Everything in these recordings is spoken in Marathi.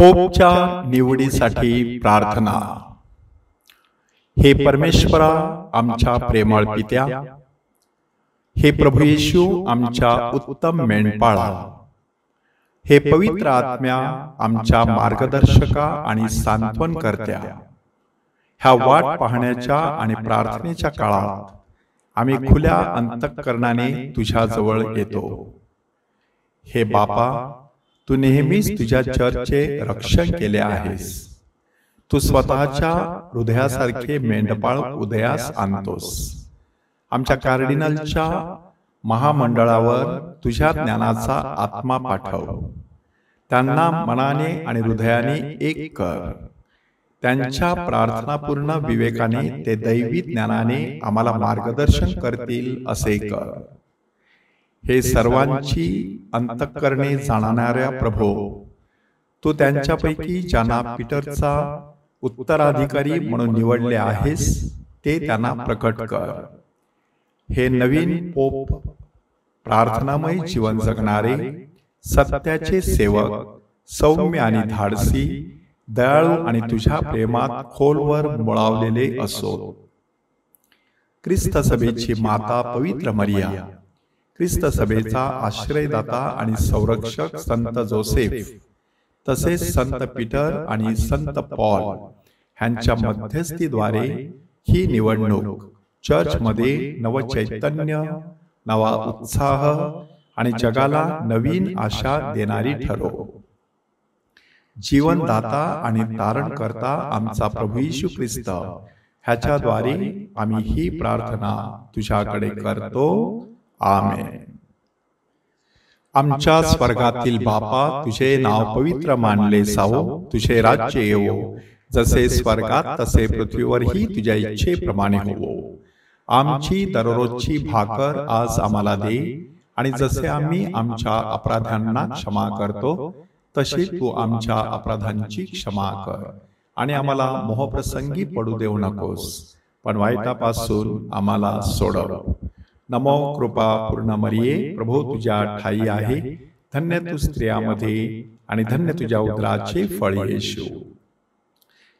पोपच्या निवडीसाठी प्रार्थना। हे परमेश्वरा आमच्या प्रेमळ पित्या, हे प्रभू येशू आमच्या उत्तम मेंढपाळा, हे पवित्र आत्म्या आमच्या मार्गदर्शका आणि सांत्वन करत्या, ह्या वाट पाहण्याच्या आणि प्रार्थनेच्या काळात आम्ही खुल्या अंतःकरणाने तुझ्या जवळ येतो। हे बापा, तू नेहमीच तुझ्या चर्चचे रक्षण केले आहेस। तू स्वतःच्या हृदयासारखे मेंढपाळ उदयास आणतोस। आमच्या कार्डिनलच्या महामंडळावर तुझ्या ज्ञानाचा आत्मा पाठव। त्यांना मनाने आणि हृदयाने एक कर। त्यांच्या प्रार्थनापूर्ण विवेकाने ते दैवी ज्ञानाने आम्हाला मार्गदर्शन करतील असे कर। हे सर्वांची अंतःकरणे जाणणाऱ्या प्रभो, तू त्यांच्यापैकी ज्यांना पीटरचा उत्तराधिकारी म्हणून निवडले आहेस ते त्यांना प्रकट कर। हे नवीन पोप प्रार्थनामय जीवन जगणारे, सत्याचे सेवक, सौम्य आणि धाडसी, दयाळू आणि तुझ्या प्रेमात खोलवर मुळावलेले असो। ख्रिस्त सभेची माता पवित्र मरिया, ख्रिस्त सभेचा आश्रयदाता आणि संरक्षक संत जोसेफ, तसेच संत पीटर आणि संत पॉल ह्यांच्या मध्यस्थीद्वारे ही निवडणूक चर्चमध्ये नवचैतन्य, नवा उत्साह आणि जगाला नवीन आशा देणारी ठरो। जीवनदाता आणि तारणकर्ता आमचा प्रभू येशू ख्रिस्त ह्याच्याद्वारे आम्ही ही प्रार्थना तुझ्याकडे करतो। आमेन। आमच्या स्वर्गातील बापा, तुझे नाव पवित्र मानले जावो, तुझे राज्य येवो, जसे स्वर्गात तसे पृथ्वीवरही तुझ्या इच्छेप्रमाणे होवो। आमची दररोजची भाकर आज आम्हाला दे, आणि जसे आम्ही आमच्या अपराध्यांना क्षमा करतो तशी तू आमच्या अपराधांची क्षमा कर, आणि आम्हाला मोहप्रसंगी पडू देऊ नकोस, पण वाईटापासून आम्हाला सोडव। नमो कृपा पूर्ण मरिये, प्रभू तुझ्या ठाई आहे, धन्य तू स्त्रियामध्ये आणि धन्य तुझ्या उदराचे फळ येशू।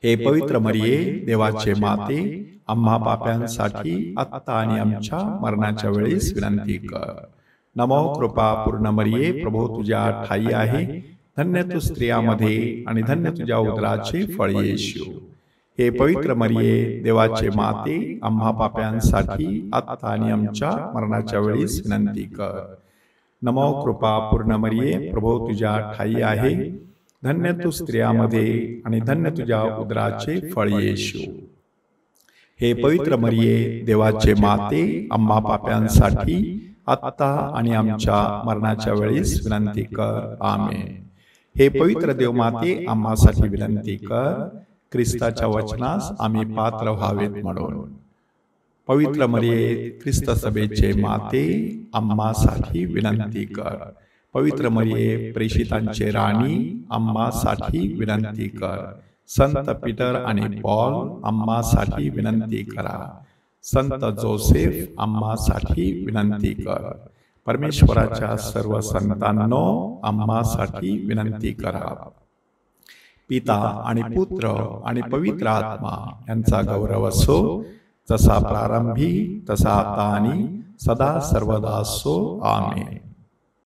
हे पवित्र मरिये, देवाचे माते, आम्हा पाप्यांसाठी आत्ता आणि आमच्या मरणाच्या वेळेस विनंती कर। नमो कृपा पूर्ण मरिये, प्रभू तुझ्या ठाई आहे, धन्य तू स्त्रियामध्ये आणि धन्य तुझ्या उदराचे फळ येशू। हे पवित्र मरिये, देवाचे माते, आम्हा पाप्यांसाठी आत्ता आणि आमच्या मरणाच्या वेळेस विनंती कर। नमो कृपा पूर्ण मरिये, प्रभू तुझ्या ठाई आहे, धन्य तू स्त्रियामध्ये आणि धन्य तुझ्या उदराचे फळ येशू। हे पवित्र मरिये, देवाचे माते, आम्हा पाप्यांसाठी आत्ता आणि आमच्या मरणाच्या वेळेस विनंती कर। आमेन। हे पवित्र देवमाते, आम्हासाठी विनंती कर, ख्रिस्ताच्या वचनास आम्ही पात्र व्हावेत म्हणून। पवित्र मरिये, ख्रिस्त सभेचे माते, आम्हासाठी विनंती कर। पवित्र मरिये, प्रेषितांचे राणी, आम्हासाठी विनंती कर। संत पीटर आणि पॉल, आम्हासाठी विनंती करा। संत जोसेफ, आम्हासाठी विनंती कर। परमेश्वराच्या सर्व संतांनो, आम्हासाठी विनंती करा। पिता आणि पुत्र आणि पवित्र आत्मा यांचा गौरव असो, जसा प्रारंभी तसा आता आणि सदा सर्वदा असो। आमेन।